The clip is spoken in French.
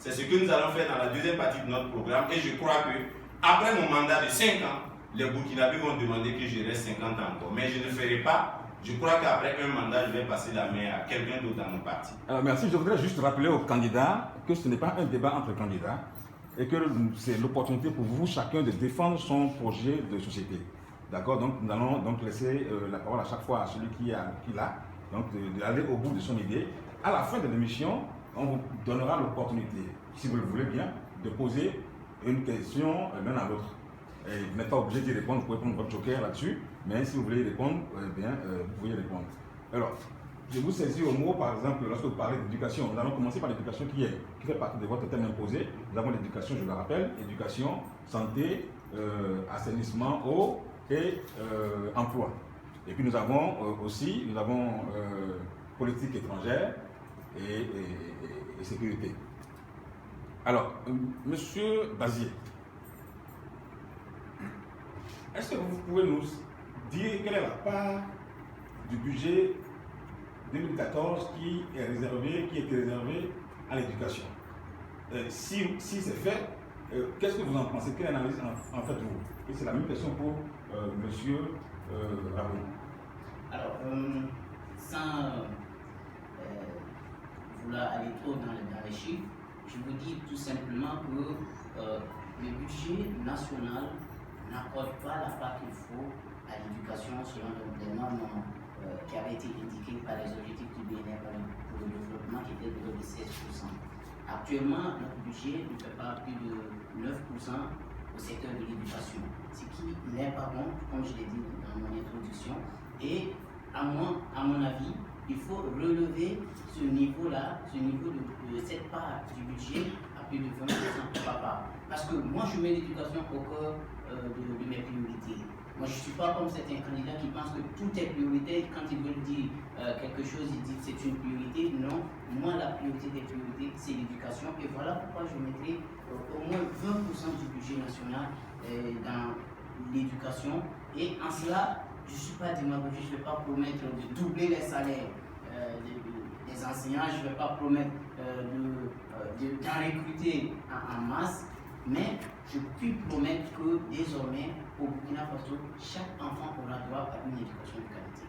C'est ce que nous allons faire dans la deuxième partie de notre programme. Et je crois que après mon mandat de 5 ans, les Burkinabés vont demander que je reste 50 ans encore. Mais je ne ferai pas. Je crois qu'après un mandat, je vais passer la main à quelqu'un d'autre dans mon parti. Alors, merci. Je voudrais juste rappeler aux candidats que ce n'est pas un débat entre candidats et que c'est l'opportunité pour vous, chacun, de défendre son projet de société. D'accord? Donc, nous allons donc laisser la parole à chaque fois à celui qui l'a, donc d'aller au bout de son idée. À la fin de l'émission, on vous donnera l'opportunité, si vous le voulez bien, de poser une question l'un à l'autre. Vous n'êtes pas obligé d'y répondre, vous pouvez prendre votre joker là-dessus, mais si vous voulez y répondre, vous pouvez y répondre. Alors, je vous saisis au mot, par exemple, lorsque vous parlez d'éducation. Nous allons commencer par l'éducation qui fait partie de votre thème imposé. Nous avons l'éducation, je le rappelle, éducation, santé, assainissement, eau et emploi. Et puis nous avons politique étrangère et sécurité. Alors, Monsieur Bazier, est-ce que vous pouvez nous dire quelle est la part du budget 2014 qui était réservé à l'éducation? Si c'est fait, qu'est-ce que vous en pensez? Quelle analyse en faites-vous? Et c'est la même question pour Monsieur Raoult. Alors, sans vouloir aller trop dans les chiffres, je vous dis tout simplement que le budget national n'accorde pas la part qu'il faut à l'éducation selon les normes qui avaient été indiquées par les objectifs du BNR pour le développement qui était de 16%. Actuellement, notre budget ne fait pas plus de 9% au secteur de l'éducation, ce qui n'est pas bon, comme je l'ai dit dans mon introduction. Et à mon avis, il faut relever ce niveau-là, de cette part du budget à plus de 20% par part. Parce que moi, je mets l'éducation au cœur de mes priorités. Moi, je ne suis pas comme certains candidats qui pensent que tout est prioritaire. Quand ils veulent dire quelque chose, ils disent que c'est une priorité. Non, moi, la priorité des priorités, c'est l'éducation. Et voilà pourquoi je mettrai au moins 20% du budget national dans l'éducation. Et en cela, je ne suis pas démagogique, je ne vais pas promettre de doubler les salaires des enseignants, je ne vais pas promettre d'en recruter en masse, mais je puis promettre que désormais, au Burkina Faso, chaque enfant aura droit à une éducation de qualité.